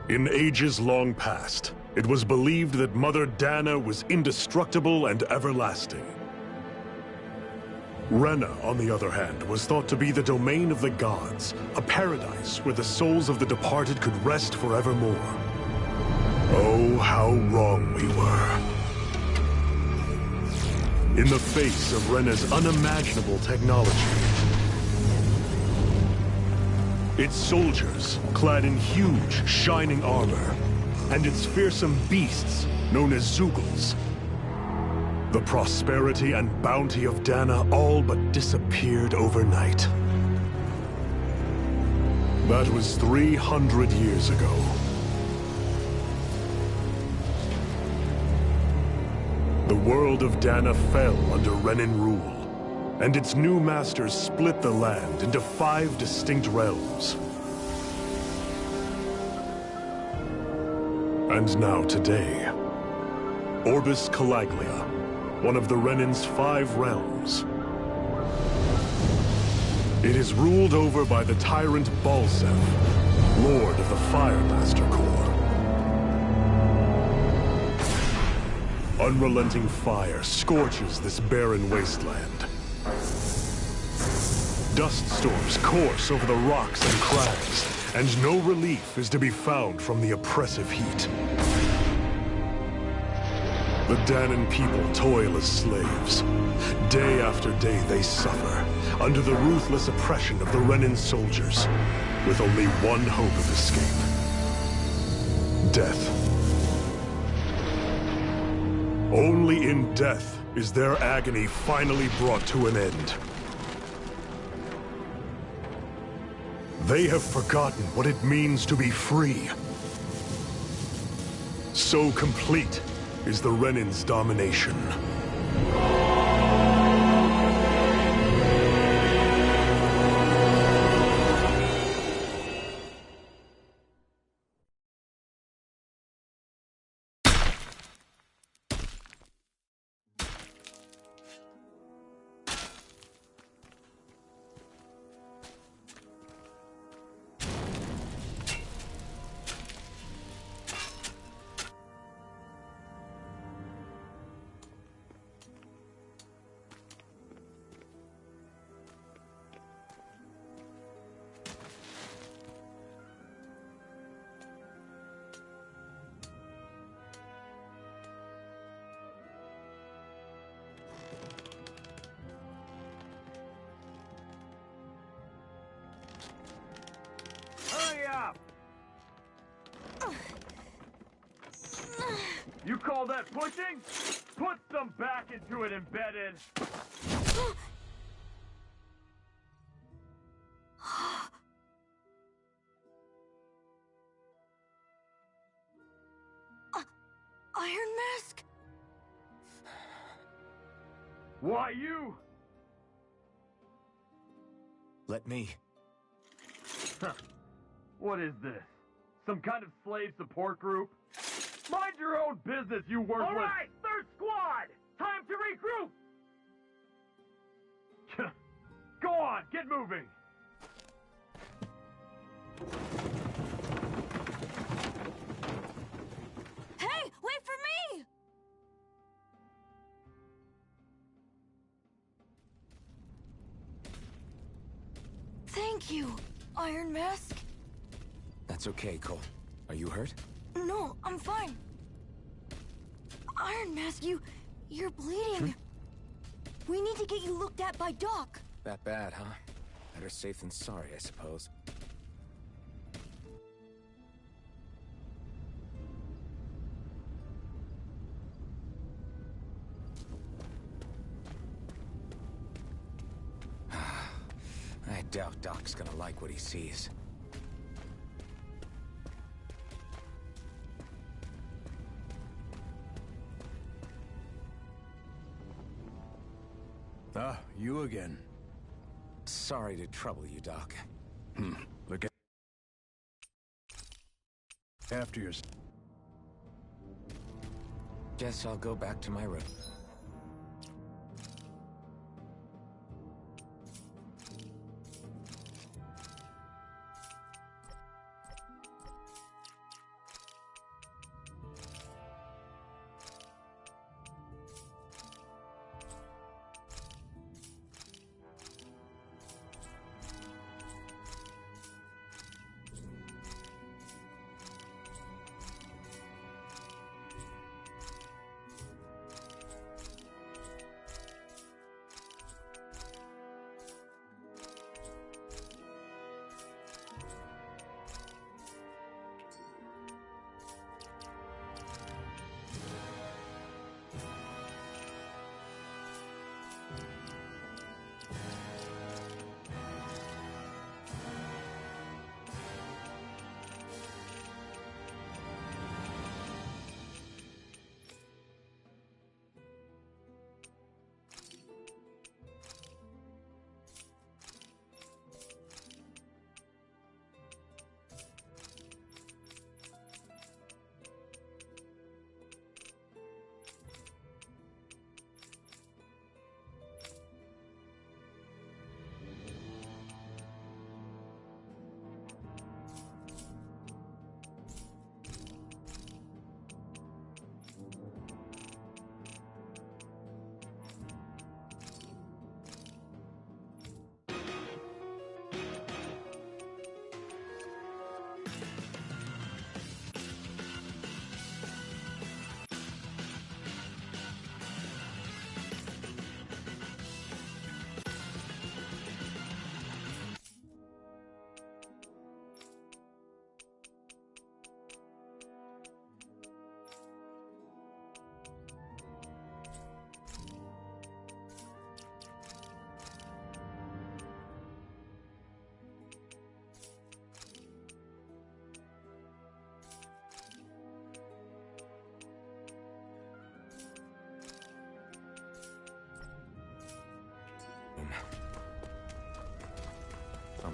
In ages long past, it was believed that Mother Dana was indestructible and everlasting. Rena, on the other hand, was thought to be the domain of the gods, a paradise where the souls of the departed could rest forevermore. Oh, how wrong we were. In the face of Rena's unimaginable technology, its soldiers, clad in huge, shining armor, and its fearsome beasts, known as Zeugles, the prosperity and bounty of Dana all but disappeared overnight. That was 300 years ago. The world of Dana fell under Renan rule, and its new masters split the land into 5 distinct realms. And now today, Orbis Calaglia, one of the Renan's 5 realms. It is ruled over by the tyrant Balseph, Lord of the Firemaster Corps. Unrelenting fire scorches this barren wasteland. Dust storms course over the rocks and crags, and no relief is to be found from the oppressive heat. The Danan people toil as slaves. Day after day they suffer, under the ruthless oppression of the Renan soldiers, with only one hope of escape: death. Only in death is their agony finally brought to an end. They have forgotten what it means to be free. So complete is the Renan's domination. You call that pushing? Put some back into it, embedded! Iron Mask? Why you? Let me. Huh. What is this? Some kind of slave support group? Mind your own business, you worthless— All right, third squad! Time to regroup! Go on, get moving! Hey, wait for me! Thank you, Iron Mask. That's okay, Cole. Are you hurt? No, I'm fine. Iron Mask, you're bleeding. We need to get you looked at by Doc. That bad, huh? Better safe than sorry, I suppose. I doubt Doc's gonna like what he sees. Ah, you again. Sorry to trouble you, Doc. Look after yours. Guess I'll go back to my room.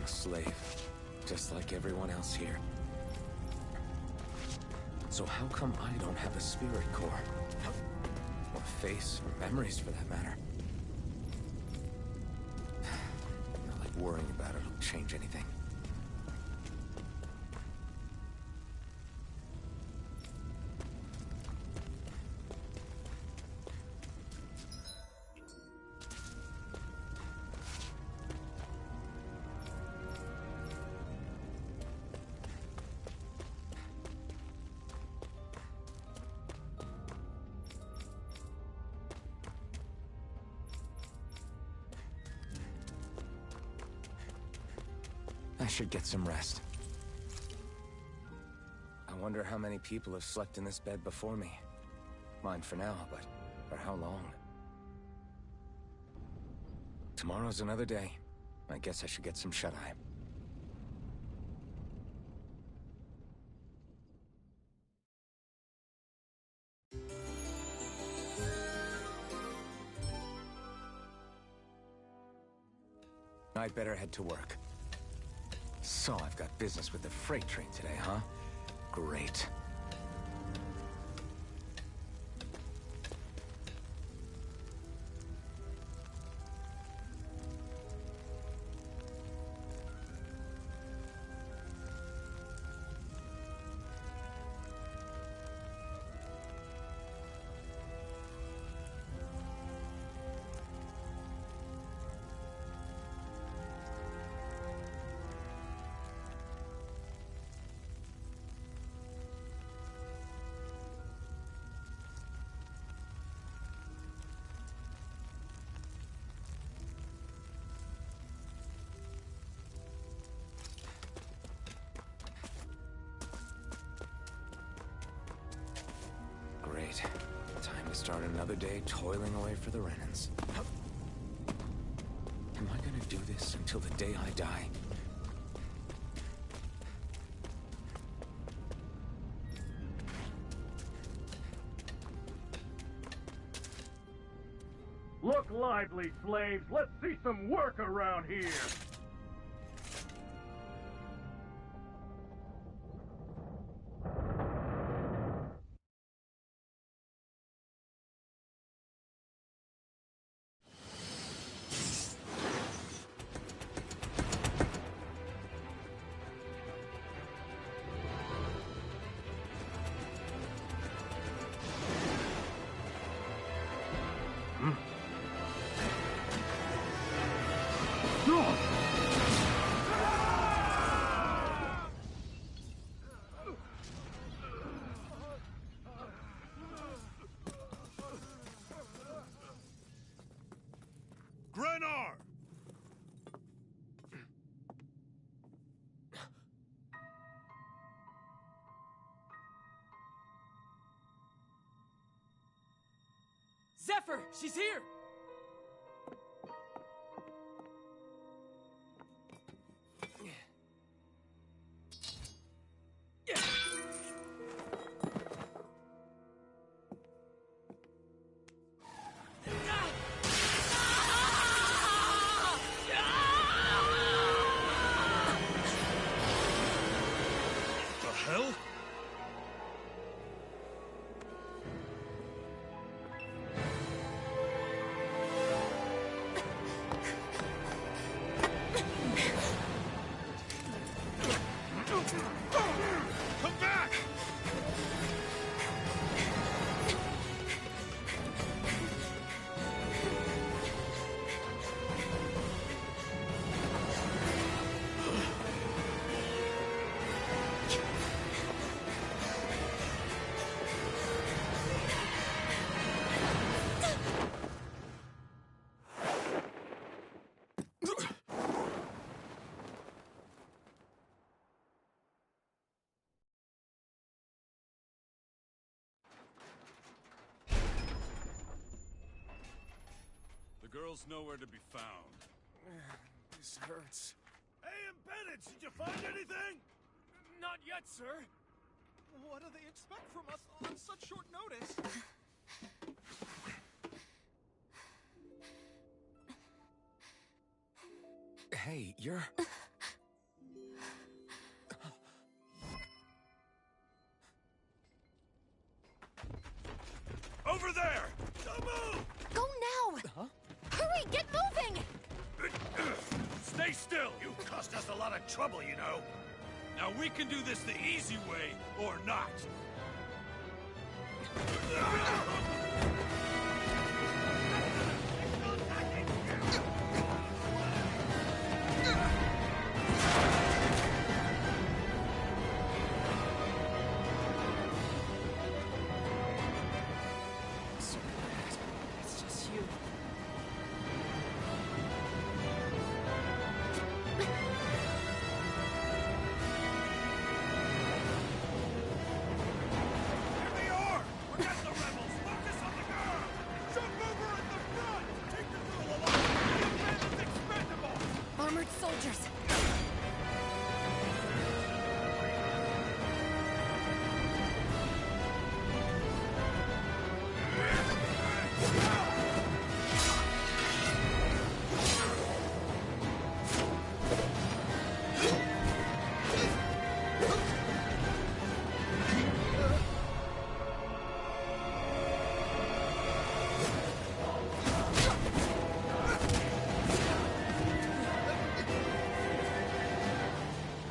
I'm a slave, just like everyone else here. So how come I don't have a spirit core? Or a face, or memories for that matter? Not like worrying about it will change anything. I should get some rest. I wonder how many people have slept in this bed before me. Mine for now, but for how long? Tomorrow's another day. I guess I should get some shut-eye. I'd better head to work. So I've got business with the freight train today, huh? Great. Great. Time to start another day toiling away for the Renans. Am I gonna do this until the day I die? Look lively, slaves! Let's see some work around here! Grenar! Zephyr! She's here! The hell? Come back! The girl's nowhere to be found. This hurts. Hey, Embedded, did you find anything? Not yet, sir. What do they expect from us on such short notice? Hey, you're... lot of trouble, you know. Now we can do this the easy way, or not. It's just you. Here they are! Forget the rebels! Focus on the girl! Jump over at the front! Take the girl along! The man is expendable! Armored soldiers.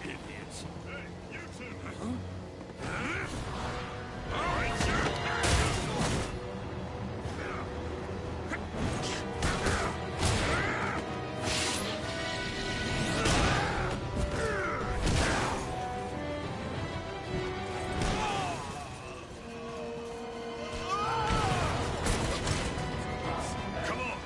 Idiots. Hey, you two! All right, sir! Come on!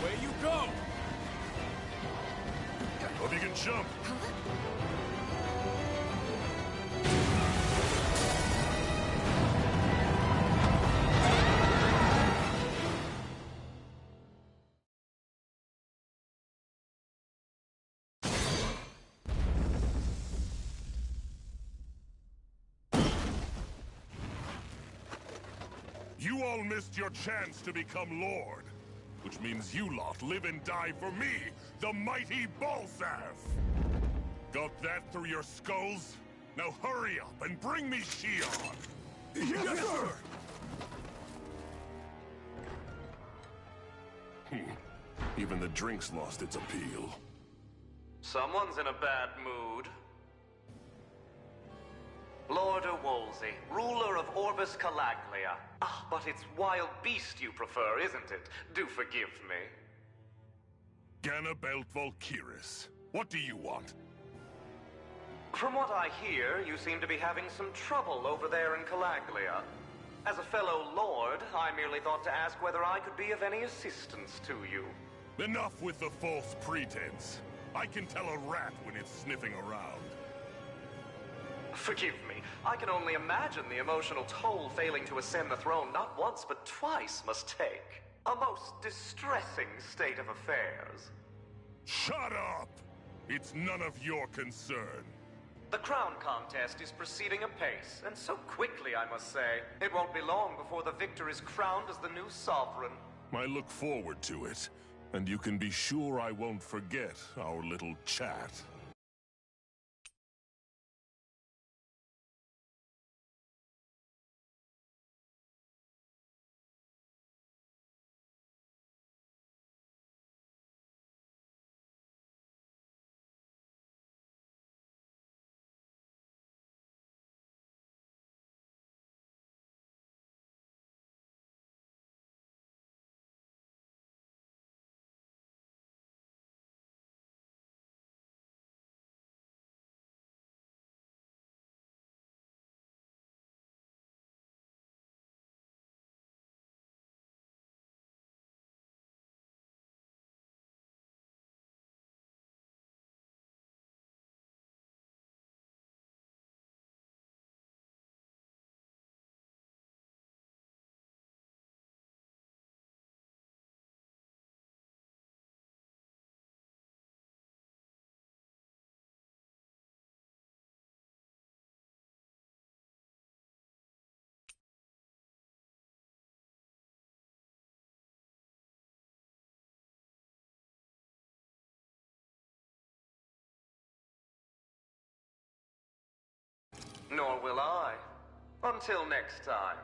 Away you go! Hope you can jump. You all missed your chance to become Lord. Which means you lot live and die for me, the mighty Balzath! Got that through your skulls? Now hurry up and bring me Shion! Yes, sir! Even the drink's lost its appeal. Someone's in a bad mood. Lord Wolsey, ruler of Orbis Calaglia. Ah, but it's wild beast you prefer, isn't it? Do forgive me. Ganabelt Valkyris, what do you want? From what I hear, you seem to be having some trouble over there in Calaglia. As a fellow lord, I merely thought to ask whether I could be of any assistance to you. Enough with the false pretense. I can tell a rat when it's sniffing around. Forgive me, I can only imagine the emotional toll failing to ascend the throne not once but twice must take. A most distressing state of affairs. Shut up! It's none of your concern. The crown contest is proceeding apace, and so quickly, I must say. It won't be long before the victor is crowned as the new sovereign. I look forward to it, and you can be sure I won't forget our little chat. Nor will I. Until next time.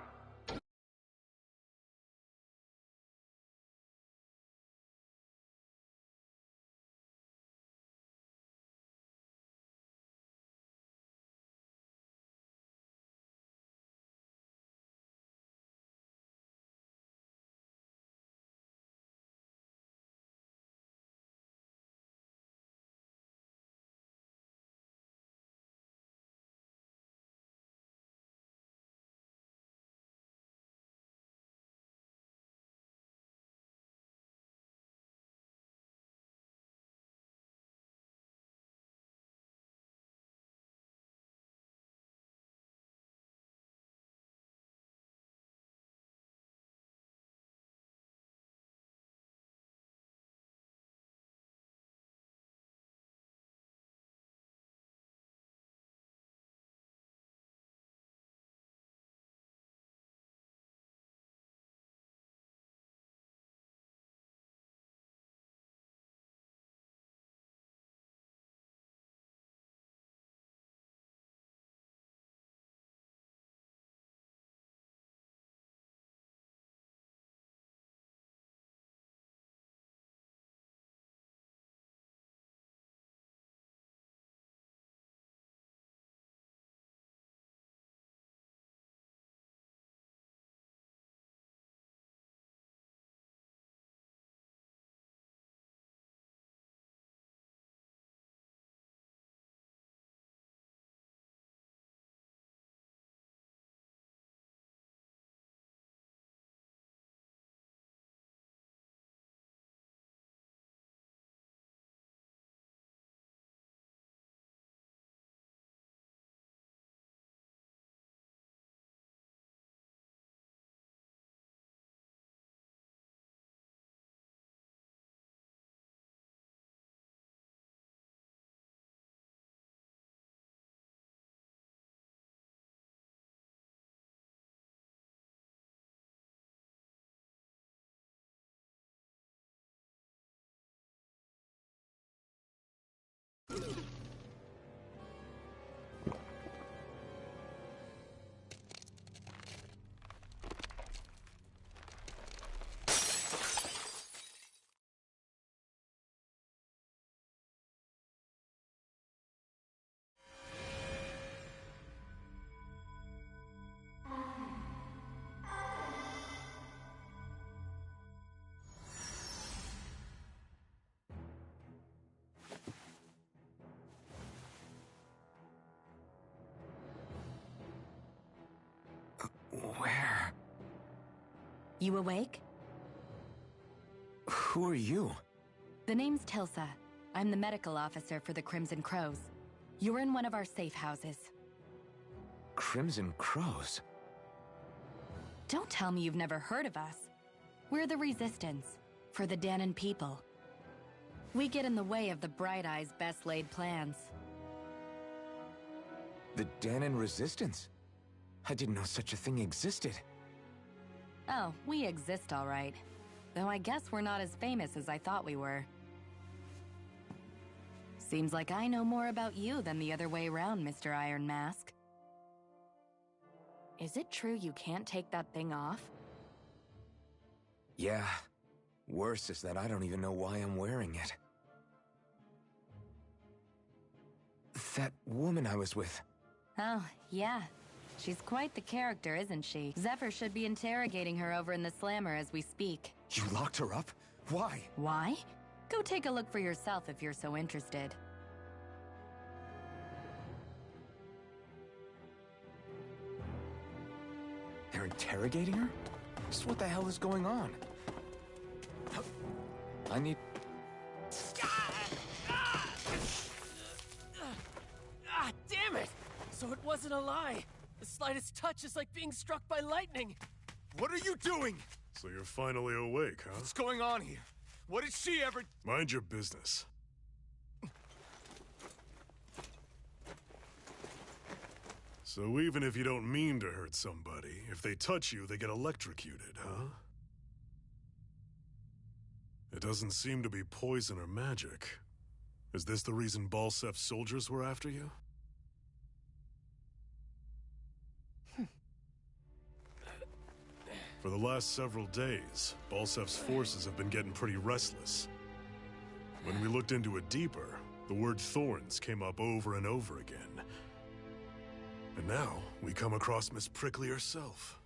Where? You awake? Who are you? The name's Tilsa. I'm the medical officer for the Crimson Crows. You're in one of our safe houses. Crimson Crows? Don't tell me you've never heard of us. We're the Resistance, for the Dahnan people. We get in the way of the Bright Eye's best-laid plans. The Dahnan Resistance? I didn't know such a thing existed. Oh, we exist all right. Though I guess we're not as famous as I thought we were. Seems like I know more about you than the other way around, Mr. Iron Mask. Is it true you can't take that thing off? Yeah. Worse is that I don't even know why I'm wearing it. That woman I was with. Oh, yeah. She's quite the character, isn't she? Zephyr should be interrogating her over in the Slammer as we speak. You locked her up? Why? Why? Go take a look for yourself if you're so interested. They're interrogating her? Just what the hell is going on? I need... Ah, damn it! So it wasn't a lie. The slightest touch is like being struck by lightning. What are you doing? So you're finally awake, huh? What's going on here? What did she ever... Mind your business. So even if you don't mean to hurt somebody, if they touch you, they get electrocuted, huh? It doesn't seem to be poison or magic. Is this the reason Balsef's soldiers were after you? For the last several days, Balsef's forces have been getting pretty restless. When we looked into it deeper, the word Thorns came up over and over again. And now, we come across Miss Prickly herself.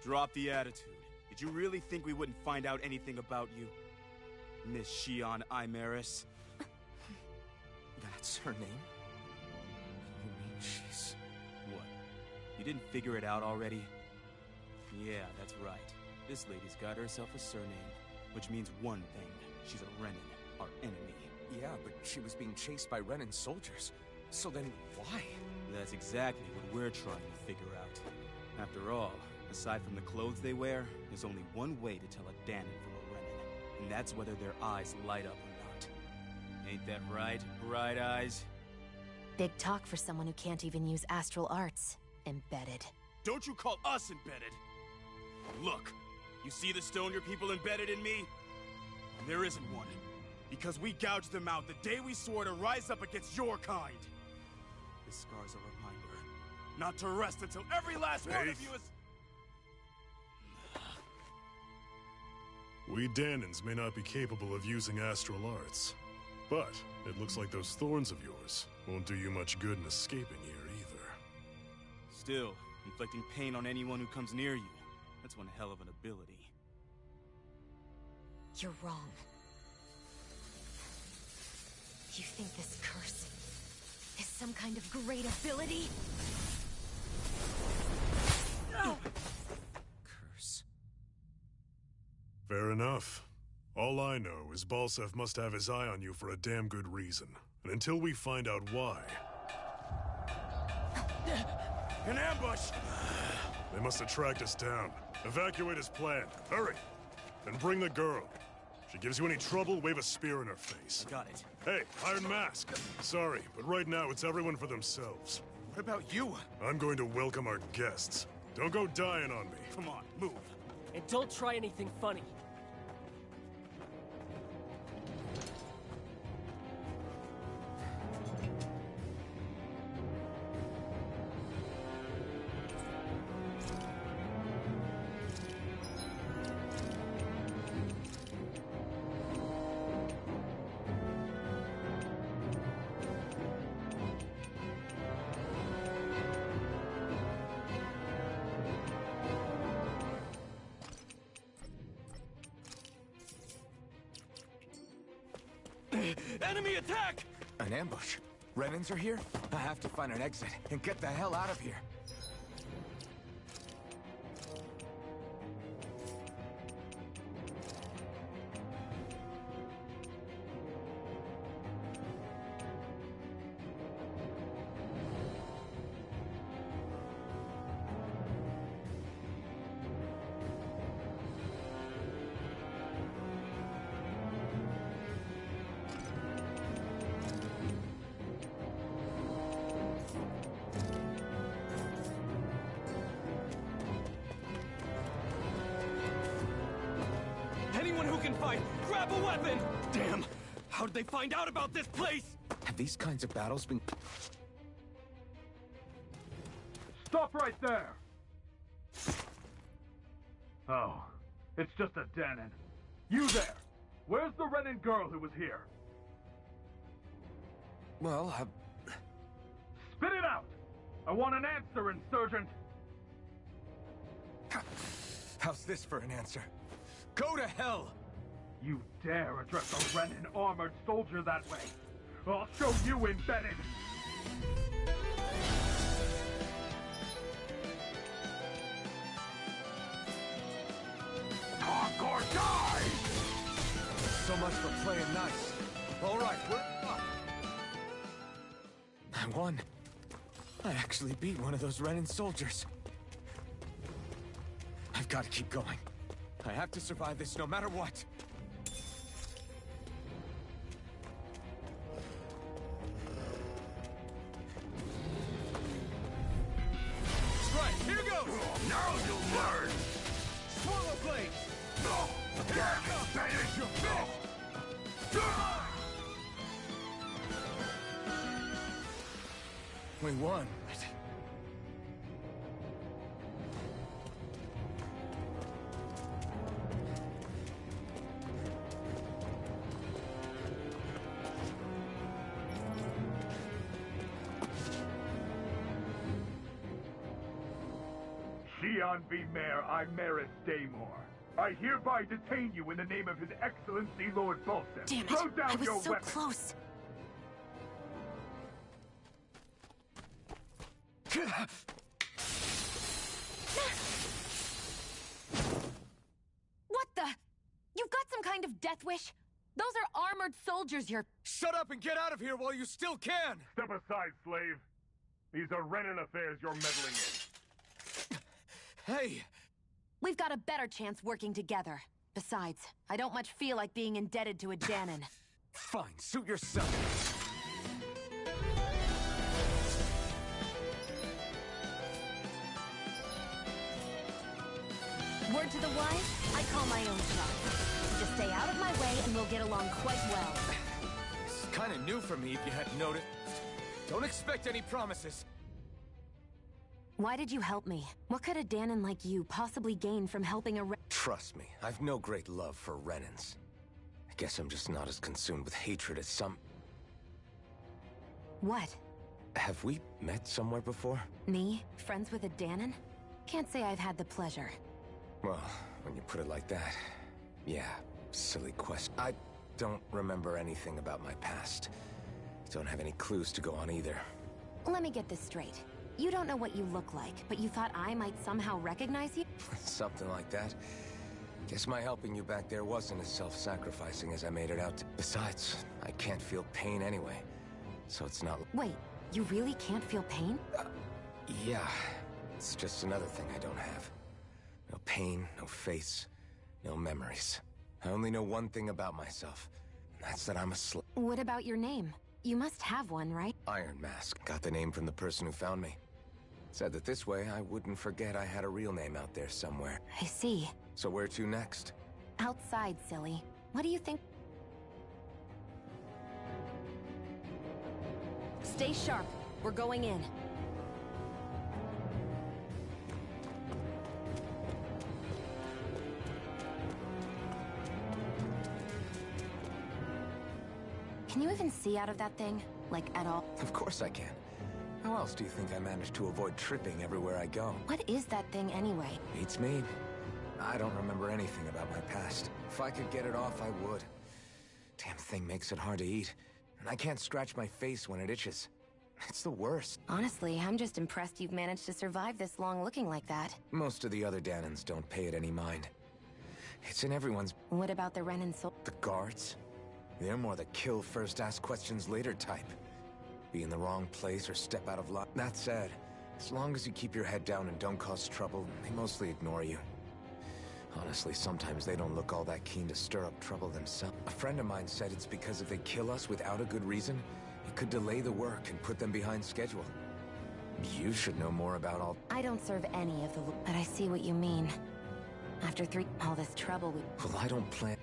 Drop the attitude. Did you really think we wouldn't find out anything about you? Miss Shion Imaris? That's her name? You mean she's... What? You didn't figure it out already? Yeah, that's right. This lady's got herself a surname, which means one thing. She's a Renin, our enemy. Yeah, but she was being chased by Renin soldiers. So then, why? That's exactly what we're trying to figure out. After all, aside from the clothes they wear, there's only one way to tell a Danon from a Renin, and that's whether their eyes light up or not. Ain't that right, Bright Eyes? Big talk for someone who can't even use astral arts. Embedded. Don't you call us embedded! Look, you see the stone your people embedded in me? There isn't one. Because we gouged them out the day we swore to rise up against your kind. This scar's a reminder, not to rest until every last one of you is... We Danons may not be capable of using astral arts, but it looks like those thorns of yours won't do you much good in escaping here either. Still, inflicting pain on anyone who comes near you, that's one hell of an ability. You're wrong. You think this curse is some kind of great ability? No! Curse. Fair enough. All I know is Balsef must have his eye on you for a damn good reason. And until we find out why... An ambush! They must have tracked us down. Evacuate as planned. Hurry! And bring the girl. If she gives you any trouble, wave a spear in her face. Got it. Hey, Iron Mask. Sorry, but right now it's everyone for themselves. What about you? I'm going to welcome our guests. Don't go dying on me. Come on, move. And don't try anything funny. Enemy attack! An ambush? Renins are here? I have to find an exit and get the hell out of here. Anyone who can fight, grab a weapon! Damn! How did they find out about this place? Have these kinds of battles been... Stop right there! Oh, it's just a Danon. You there! Where's the Renin girl who was here? Well, Spit it out! I want an answer, Insurgent! How's this for an answer? Go to hell! You dare address a Renin armored soldier that way? I'll show you embedded! Talk or die! So much for playing nice. All right, we're up. I won. I actually beat one of those Renin soldiers. I've got to keep going. I have to survive this no matter what. Right, here goes! Now you'll learn! Swallow blade! Finish your We won. Sion V. Mayor Imaris Daymore. I hereby detain you in the name of His Excellency Lord Bolson. Damn it! Throw down I was your so weapon. close. What the? You've got some kind of death wish? Those are armored soldiers you're... Shut up and get out of here while you still can! Step aside, slave. These are Renan affairs you're meddling in. Hey! We've got a better chance working together. Besides, I don't much feel like being indebted to a Danon. Fine, suit yourself. Word to the wise, I call my own shot. Just stay out of my way and we'll get along quite well. It's kinda new for me, if you hadn't noticed. Don't expect any promises. Why did you help me? What could a Danon like you possibly gain from helping a Trust me, I've no great love for Renans. I guess I'm just not as consumed with hatred as some... What? Have we met somewhere before? Me? Friends with a Danon? Can't say I've had the pleasure. Well, when you put it like that, yeah, silly question. I don't remember anything about my past. Don't have any clues to go on either. Let me get this straight. You don't know what you look like, but you thought I might somehow recognize you? Something like that. Guess my helping you back there wasn't as self-sacrificing as I made it out to. Besides, I can't feel pain anyway, so it's not... Wait, you really can't feel pain? Yeah, it's just another thing I don't have. No pain, no face, no memories. I only know one thing about myself, and that's that I'm a slave. What about your name? You must have one, right? Iron Mask. Got the name from the person who found me. Said that this way I wouldn't forget I had a real name out there somewhere. I see. So where to next? Outside, silly. What do you think? Stay sharp. We're going in. Can you even see out of that thing? Like, at all? Of course I can. How else do you think I managed to avoid tripping everywhere I go? What is that thing anyway? Beats me. I don't remember anything about my past. If I could get it off, I would. Damn thing makes it hard to eat. And I can't scratch my face when it itches. It's the worst. Honestly, I'm just impressed you've managed to survive this long looking like that. Most of the other Danons don't pay it any mind. It's in everyone's... What about the Renan Soul? The guards? They're more the kill first, ask questions later type. Be in the wrong place or step out of line. That said, as long as you keep your head down and don't cause trouble, they mostly ignore you. Honestly, sometimes they don't look all that keen to stir up trouble themselves. A friend of mine said it's because if they kill us without a good reason, it could delay the work and put them behind schedule. You should know more about all... I don't serve any of the... But I see what you mean. After all this trouble we... Well, I don't plan...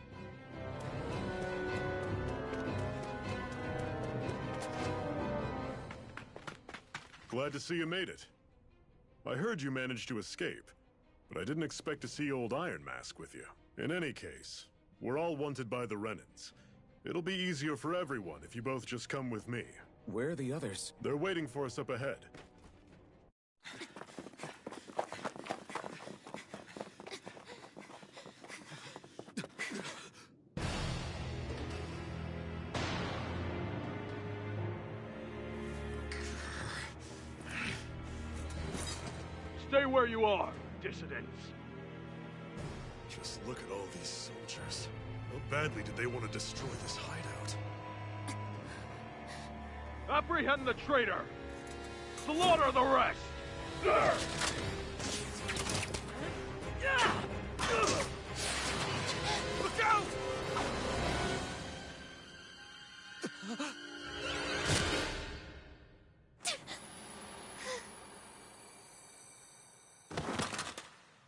Glad to see you made it. I heard you managed to escape, but I didn't expect to see old Iron Mask with you. In any case, we're all wanted by the Renans. It'll be easier for everyone if you both just come with me. Where are the others? They're waiting for us up ahead. Stay where you are, dissidents. Just look at all these soldiers. How badly did they want to destroy this hideout? Apprehend the traitor! Slaughter the rest! Look out!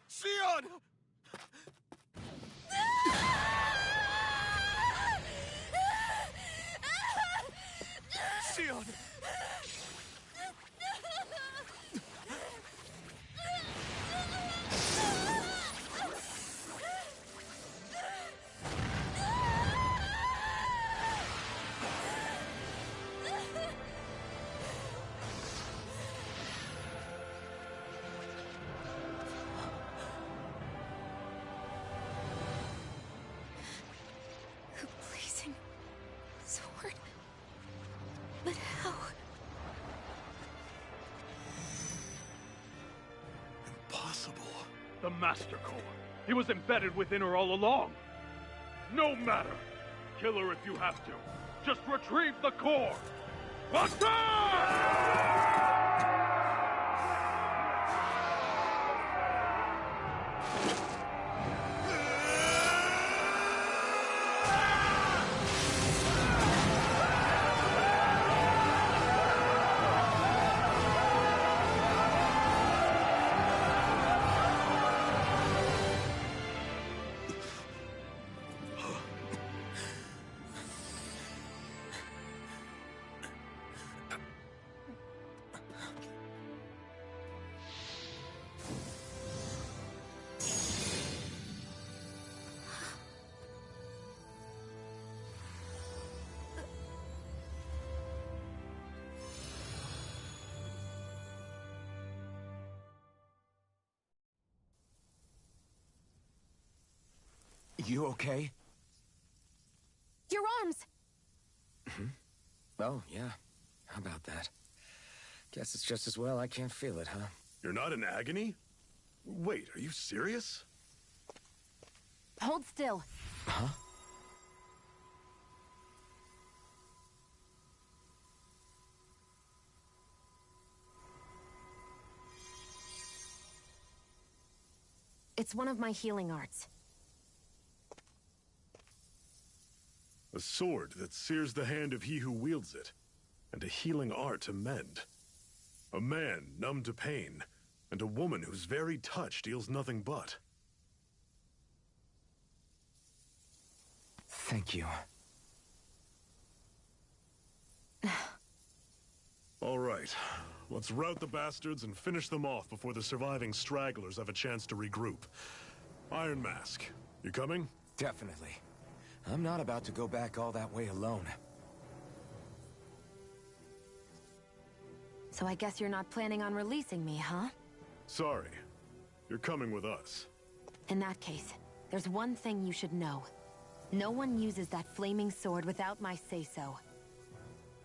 Sion! Sion! The Master Core. He was embedded within her all along. No matter. Kill her if you have to. Just retrieve the core. Attack! You okay? Your arms! Oh, yeah. How about that? Guess it's just as well I can't feel it, huh? You're not in agony? Wait, are you serious? Hold still. Huh? It's one of my healing arts. A sword that sears the hand of he who wields it, and a healing art to mend. A man numb to pain, and a woman whose very touch deals nothing but. Thank you. All right, let's rout the bastards and finish them off before the surviving stragglers have a chance to regroup. Iron Mask, you coming? Definitely. I'm not about to go back all that way alone. So I guess you're not planning on releasing me, huh? Sorry. You're coming with us. In that case, there's one thing you should know. No one uses that flaming sword without my say-so.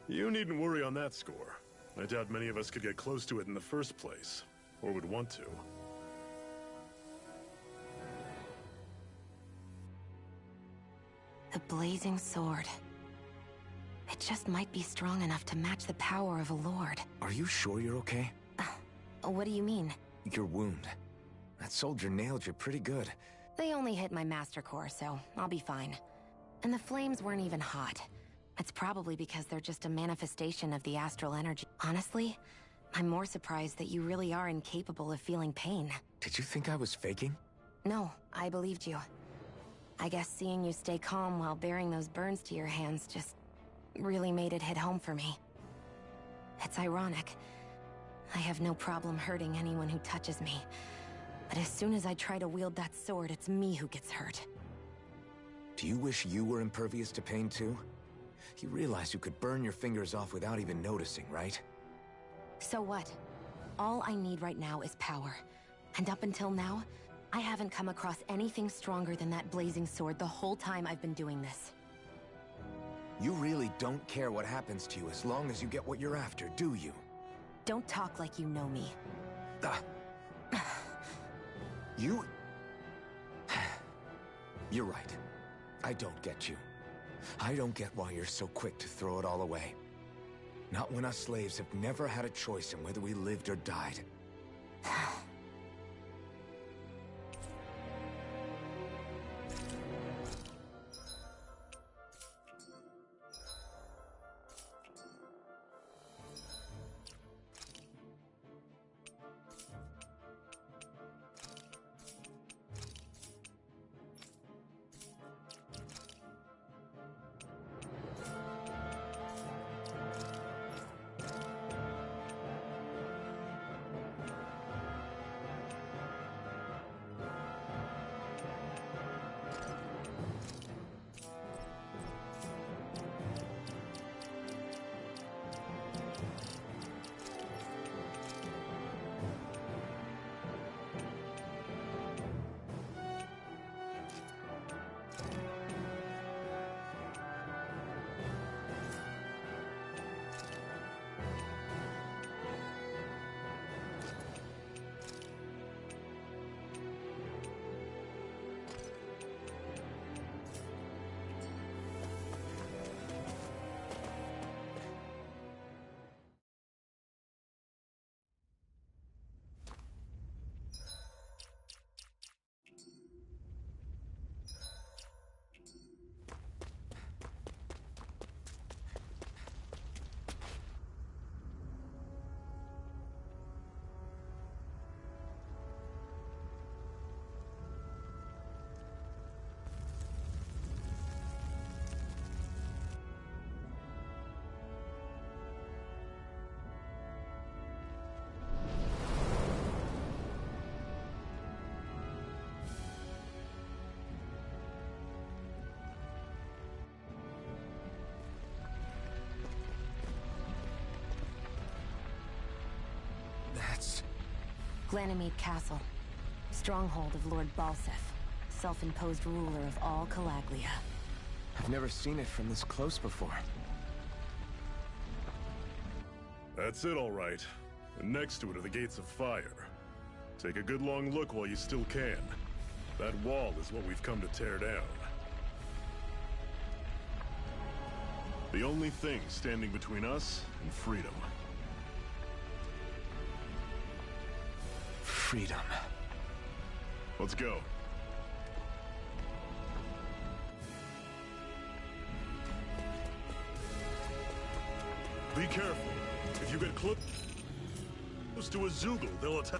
You needn't worry on that score. I doubt many of us could get close to it in the first place, or would want to. The blazing sword. It just might be strong enough to match the power of a lord. Are you sure you're okay? What do you mean? Your wound. That soldier nailed you pretty good. They only hit my master core, so I'll be fine. And the flames weren't even hot. It's probably because they're just a manifestation of the astral energy. Honestly, I'm more surprised that you really are incapable of feeling pain. Did you think I was faking? No, I believed you. I guess seeing you stay calm while bearing those burns to your hands just really made it hit home for me. It's ironic. I have no problem hurting anyone who touches me. But as soon as I try to wield that sword, it's me who gets hurt. Do you wish you were impervious to pain too? You realize you could burn your fingers off without even noticing, right? So what? All I need right now is power. And up until now, I haven't come across anything stronger than that blazing sword the whole time I've been doing this. You really don't care what happens to you as long as you get what you're after, do you? Don't talk like you know me. You... You're right. I don't get you. I don't get why you're so quick to throw it all away. Not when us slaves have never had a choice in whether we lived or died. Glanimede Castle. Stronghold of Lord Balseph. Self-imposed ruler of all Calaglia. I've never seen it from this close before. That's it, all right. And next to it are the Gates of Fire. Take a good long look while you still can. That wall is what we've come to tear down. The only thing standing between us and freedom. Freedom. Let's go. Be careful. If you get close to a Zeugle, they'll attack.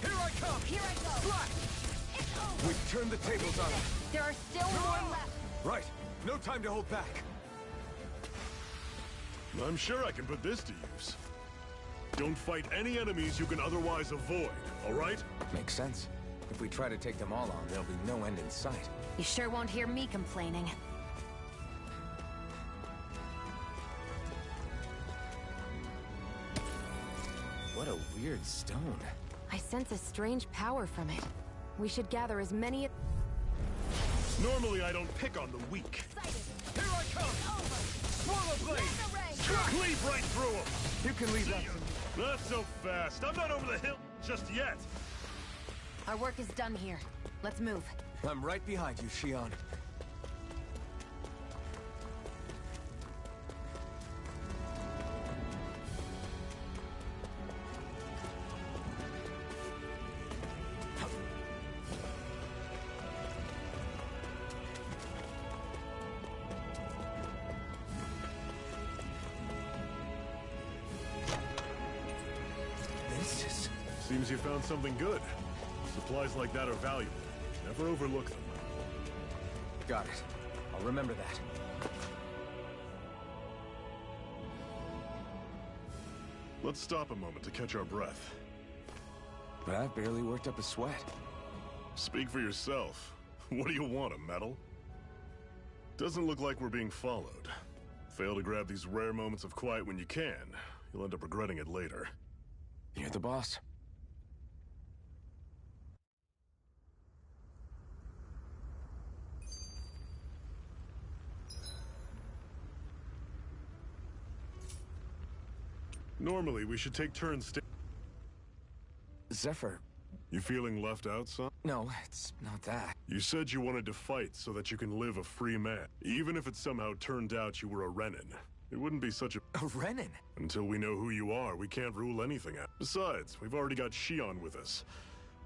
Here I come! Here I go! Flash! We've turned the tables on them. There are still more left! Right. No time to hold back. I'm sure I can put this to use. Don't fight any enemies you can otherwise avoid, all right? Makes sense. If we try to take them all on, there'll be no end in sight. You sure won't hear me complaining. What a weird stone. I sense a strange power from it. We should gather as many... Normally I don't pick on the weak. Here I come! Swallow blade! Cleave right through them! You can leave that to me. Not so fast. I'm not over the hill just yet. Our work is done here. Let's move. I'm right behind you, Shionne. Seems you found something good. Supplies like that are valuable. Never overlook them. Got it. I'll remember that. Let's stop a moment to catch our breath. But I've barely worked up a sweat. Speak for yourself. What do you want, a medal? Doesn't look like we're being followed. Fail to grab these rare moments of quiet when you can. You'll end up regretting it later. You're the boss. Normally, we should take turns Zephyr. You feeling left out, son? No, it's not that. You said you wanted to fight so that you can live a free man. Even if it somehow turned out you were a Renin. It wouldn't be such a... A Renin? Until we know who you are, we can't rule anything out. Besides, we've already got Shionne with us.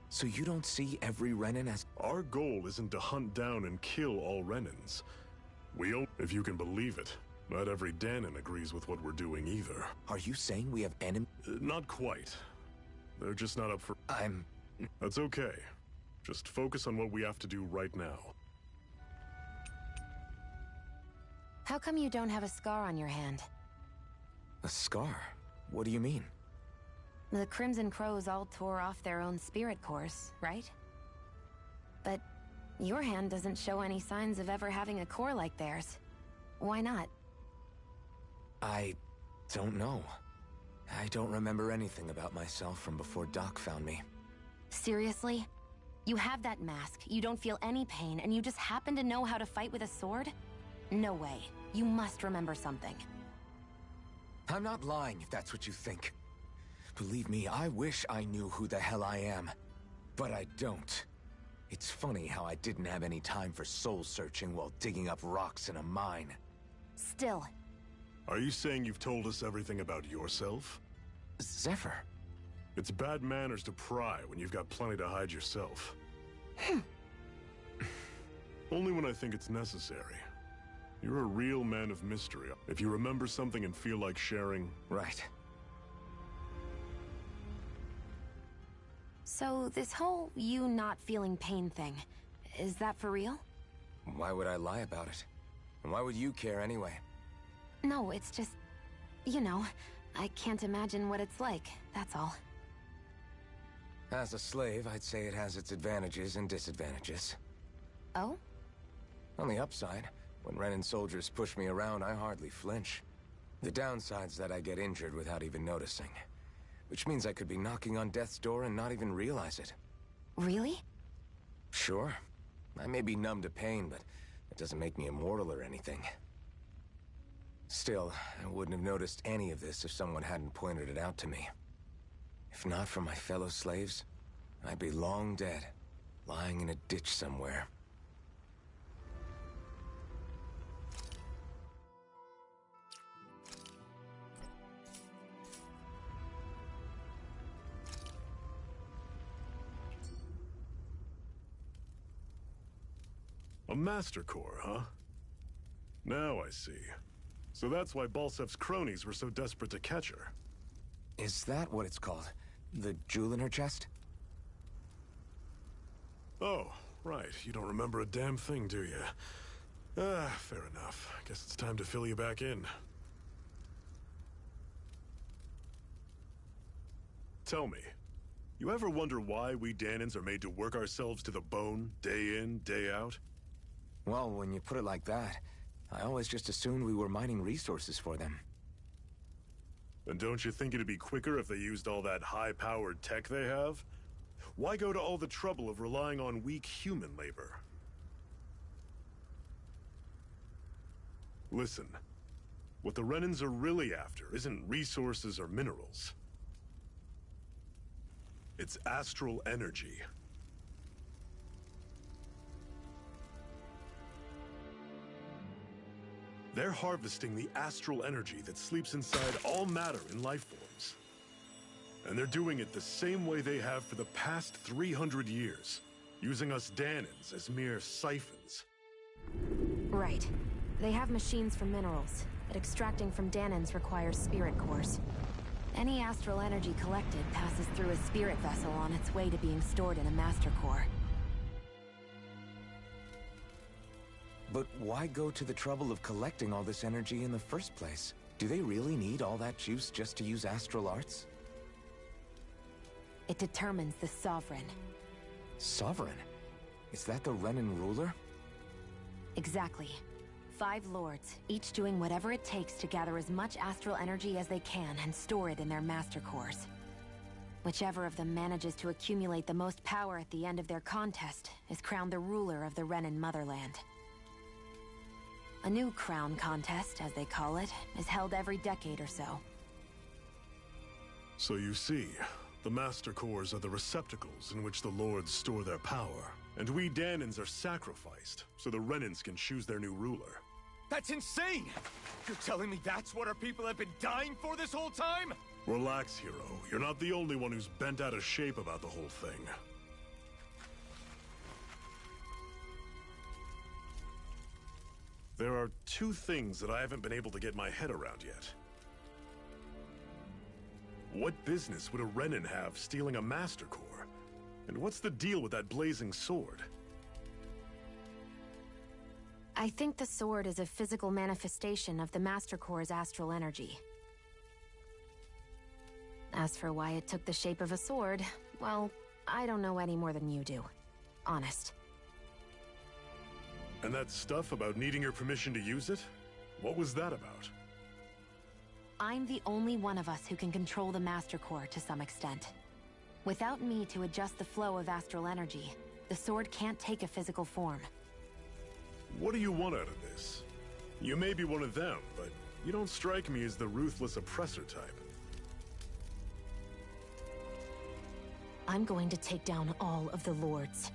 So you don't see every Renin as... Our goal isn't to hunt down and kill all Renins. If you can believe it. Not every Dahnan agrees with what we're doing either. Are you saying we have enemies? Not quite. They're just not up for... That's okay. Just focus on what we have to do right now. How come you don't have a scar on your hand? A scar? What do you mean? The Crimson Crows all tore off their own spirit cores, right? But your hand doesn't show any signs of ever having a core like theirs. Why not? I don't know. I don't remember anything about myself from before Doc found me. Seriously? You have that mask, you don't feel any pain, and you just happen to know how to fight with a sword? No way. You must remember something. I'm not lying if that's what you think. Believe me, I wish I knew who the hell I am. But I don't. It's funny how I didn't have any time for soul searching while digging up rocks in a mine. Still. Are you saying you've told us everything about yourself? Zephyr. It's bad manners to pry when you've got plenty to hide yourself. Only when I think it's necessary. You're a real man of mystery. If you remember something and feel like sharing... Right. So, this whole you not feeling pain thing, is that for real? Why would I lie about it? And why would you care anyway? No, it's just... You know, I can't imagine what it's like, that's all. As a slave, I'd say it has its advantages and disadvantages. Oh? On the upside, When Renan soldiers push me around, I hardly flinch. The downside's that I get injured without even noticing. Which means I could be knocking on death's door and not even realize it. Really? Sure. I may be numb to pain, but that doesn't make me immortal or anything. Still, I wouldn't have noticed any of this if someone hadn't pointed it out to me. If not for my fellow slaves, I'd be long dead, lying in a ditch somewhere. A Master Core, huh? Now I see. So that's why Balsef's cronies were so desperate to catch her. Is that what it's called? The jewel in her chest? Oh, right. You don't remember a damn thing, do you? Fair enough. Guess it's time to fill you back in. Tell me, you ever wonder why we Dahnans are made to work ourselves to the bone, day in, day out? Well, when you put it like that, I always just assumed we were mining resources for them. And don't you think it'd be quicker if they used all that high-powered tech they have? Why go to all the trouble of relying on weak human labor? Listen, what the Renans are really after isn't resources or minerals. It's astral energy. They're harvesting the astral energy that sleeps inside all matter in life forms. And they're doing it the same way they have for the past 300 years, using us Dahnans as mere siphons. Right. They have machines for minerals, but extracting from Dahnans requires spirit cores. Any astral energy collected passes through a spirit vessel on its way to being stored in a master core. But why go to the trouble of collecting all this energy in the first place? Do they really need all that juice just to use astral arts? It determines the Sovereign. Sovereign? Is that the Renan ruler? Exactly. 5 lords, each doing whatever it takes to gather as much astral energy as they can and store it in their master cores. Whichever of them manages to accumulate the most power at the end of their contest is crowned the ruler of the Renan motherland. A new crown contest, as they call it, is held every decade or so. So you see, the Master Cores are the receptacles in which the Lords store their power. And we Dahnans are sacrificed, so the Renans can choose their new ruler. That's insane! You're telling me that's what our people have been dying for this whole time? Relax, hero. You're not the only one who's bent out of shape about the whole thing. There are 2 things that I haven't been able to get my head around yet. What business would a Renan have stealing a Master Core? And what's the deal with that blazing sword? I think the sword is a physical manifestation of the Master Core's astral energy. As for why it took the shape of a sword, well, I don't know any more than you do. Honest. And that stuff about needing your permission to use it? What was that about? I'm the only one of us who can control the Master Core to some extent. Without me to adjust the flow of astral energy, the sword can't take a physical form. What do you want out of this? You may be one of them, but you don't strike me as the ruthless oppressor type. I'm going to take down all of the lords.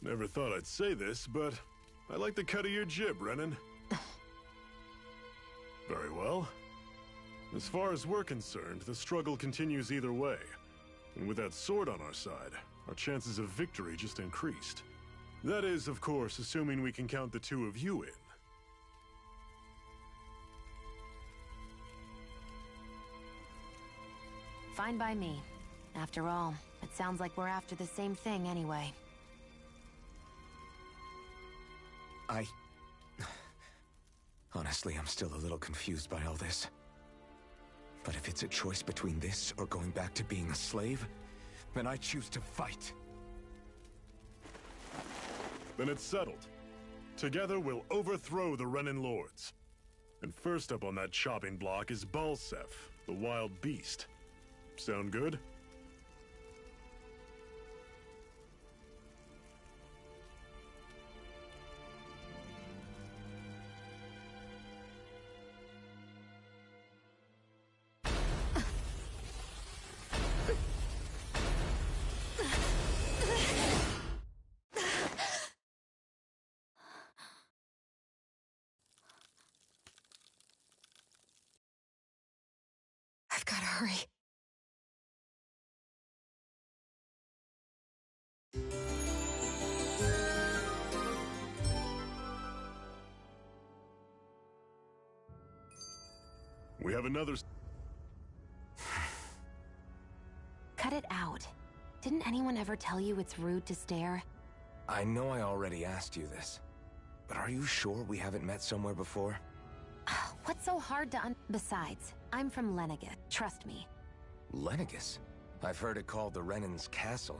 Never thought I'd say this, but I like the cut of your jib, Renan. Very well. As far as we're concerned, the struggle continues either way. And with that sword on our side, our chances of victory just increased. That is, of course, assuming we can count the 2 of you in. Fine by me. After all, it sounds like we're after the same thing anyway. Honestly, I'm still a little confused by all this. But if it's a choice between this or going back to being a slave, then I choose to fight. Then it's settled. Together we'll overthrow the Renan Lords. And first up on that chopping block is Balseph, the wild beast. Sound good? I've gotta hurry. We have another... Cut it out. Didn't anyone ever tell you it's rude to stare? I know I already asked you this, but are you sure we haven't met somewhere before? What's so hard to Besides, I'm from Lenegis. Trust me. Lenegis? I've heard it called the Renan's Castle,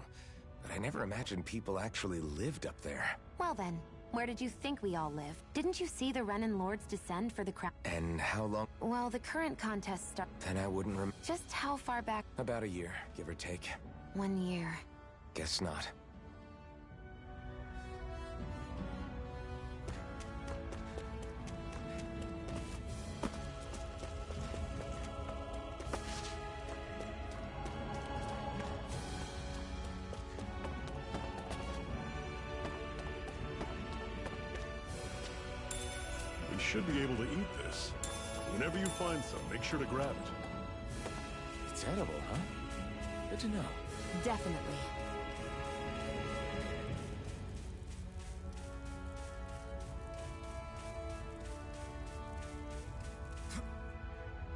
but I never imagined people actually lived up there. Well then, where did you think we all live? Didn't you see the Renan Lords descend for the crown? And how long? Well, the current contest starts... Then I wouldn't Just how far back? About a year, give or take. 1 year. Guess not. Should be able to eat this. Whenever you find some, make sure to grab it. It's edible, huh? Good to know. Definitely.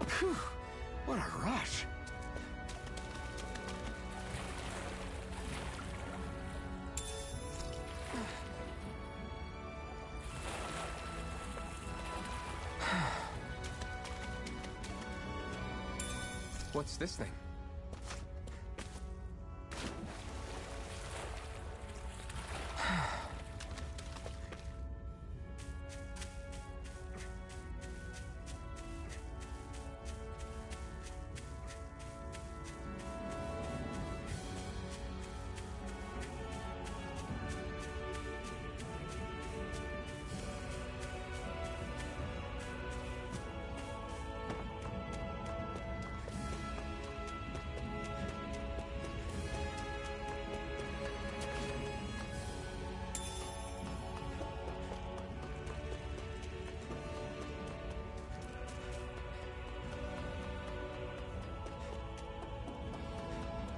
Phew! What a rush! What's this thing?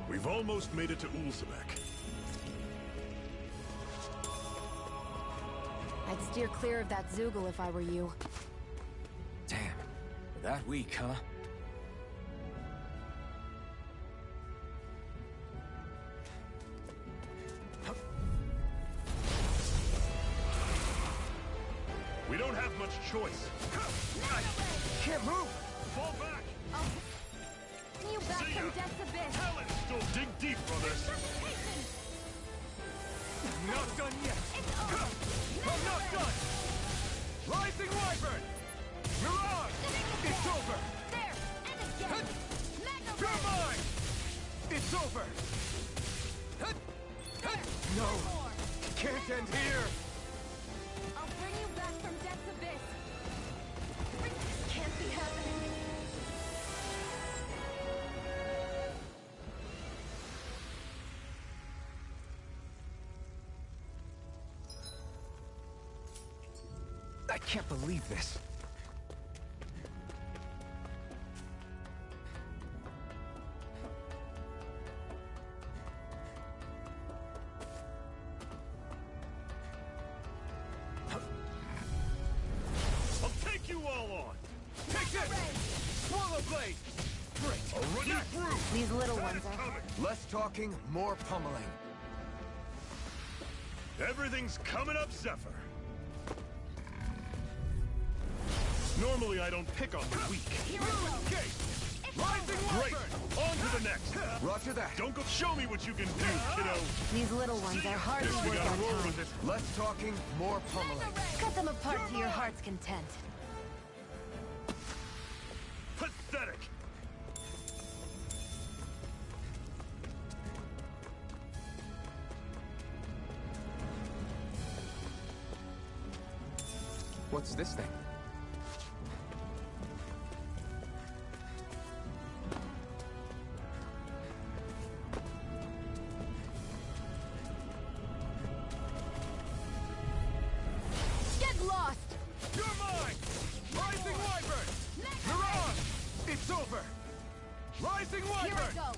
We've almost made it to Ulzebek. I'd steer clear of that Zoogle if I were you. Damn. That weak, huh? We don't have much choice. Can't move! Fall back! Bring you back from Death's Abyss! Helen, still dig deep, brothers! Not done yet! It's over! I'm not done! Rising Wyvern! Mirage! It's over! There! And again! Mega You're mine! It's over! No! Can't end here! I'll bring you back from Death's Abyss! This can't be happening! I can't believe this. I'll take you all on! Take this! Swallow Blade! Great! Already through! These little ones are... Less talking, more pummeling. Everything's coming up, Zephyr. Normally I don't pick on the weak. Here I go! Okay! It's Great! On to the next! Roger that. Don't go. Show me what you can do, kiddo! These little ones are hardly Guess we worth gotta our roll time. with it. Less talking, more pummeling. Cut them apart to your heart's content. Pathetic! What's this thing? Get lost! You're mine! Rising Wyvern! Miran! It's over! Rising Here Wyvern! I go!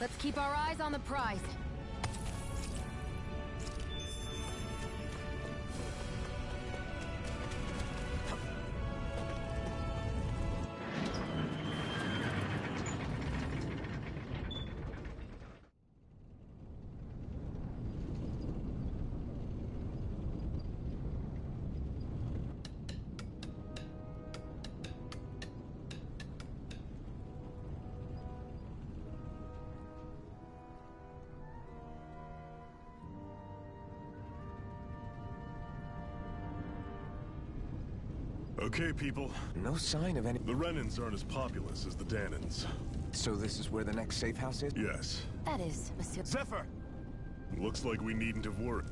Let's keep our eyes on the prize. Okay, people. No sign of any... The Renans aren't as populous as the Danans. So this is where the next safe house is? Yes. That is, Monsieur... Zephyr! Looks like we needn't have worried.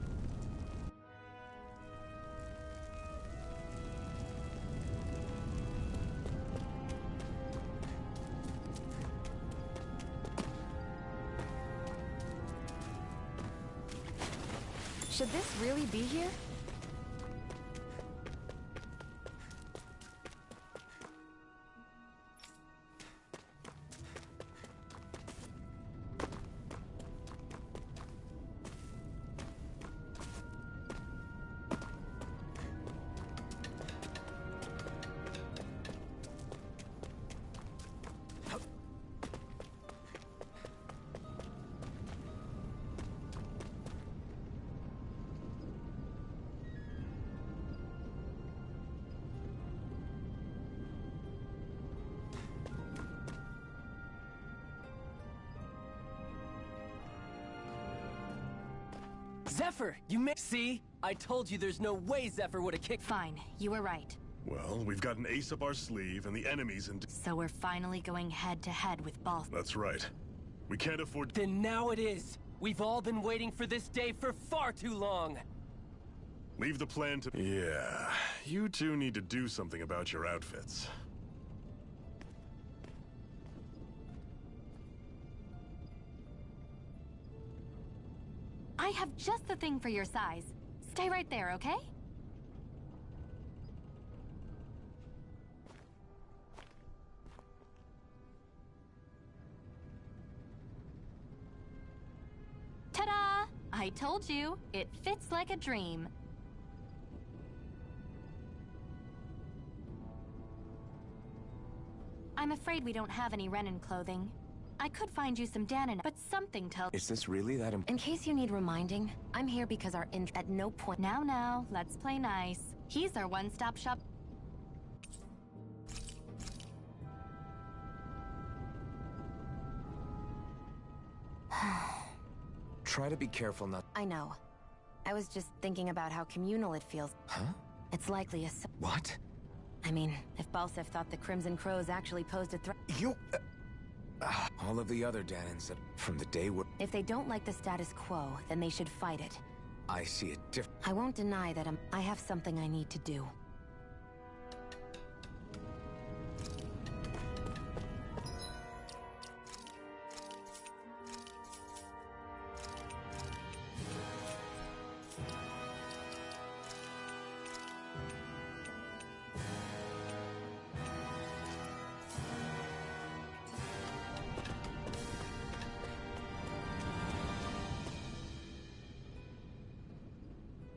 Should this really be here? Zephyr, you may— See? I told you there's no way Zephyr would have kicked— Fine, you were right. Well, we've got an ace up our sleeve, and the enemy's in... So we're finally going head-to-head with Balth. That's right. We can't afford... Then now it is! We've all been waiting for this day for far too long! Leave the plan to... Yeah, you two need to do something about your outfits. I have just the thing for your size. Stay right there, okay? Ta-da! I told you, it fits like a dream. I'm afraid we don't have any Renan clothing. I could find you some Danan, but something tells— Is this really that In case you need reminding, I'm here because our at no point— Now, let's play nice. He's our one-stop shop. Try to be careful not... I know. I was just thinking about how communal it feels. Huh? It's likely a... What? I mean, if Balsef thought the Crimson Crows actually posed a threat... You... all of the other Danans that... From the day were... If they don't like the status quo, then they should fight it. I see it different. I won't deny that I have something I need to do.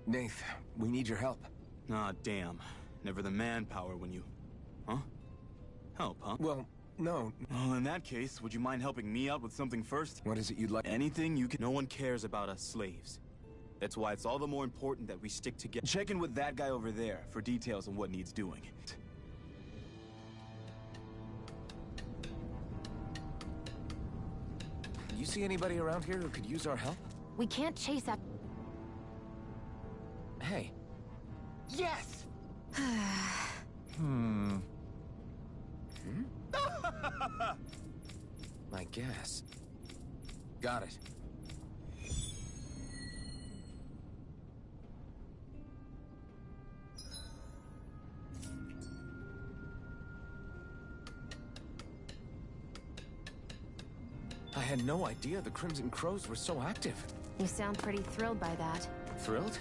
Nath, we need your help. Ah, damn. Never the manpower when you... Huh? Help, huh? Well, no. Well, in that case, would you mind helping me out with something first? What is it you'd like? Anything you can... No one cares about us slaves. That's why it's all the more important that we stick together. Check in with that guy over there for details on what needs doing. You see anybody around here who could use our help? We can't chase after... Hey. Yes! I guess. Got it. I had no idea the Crimson Crows were so active. You sound pretty thrilled by that. Thrilled?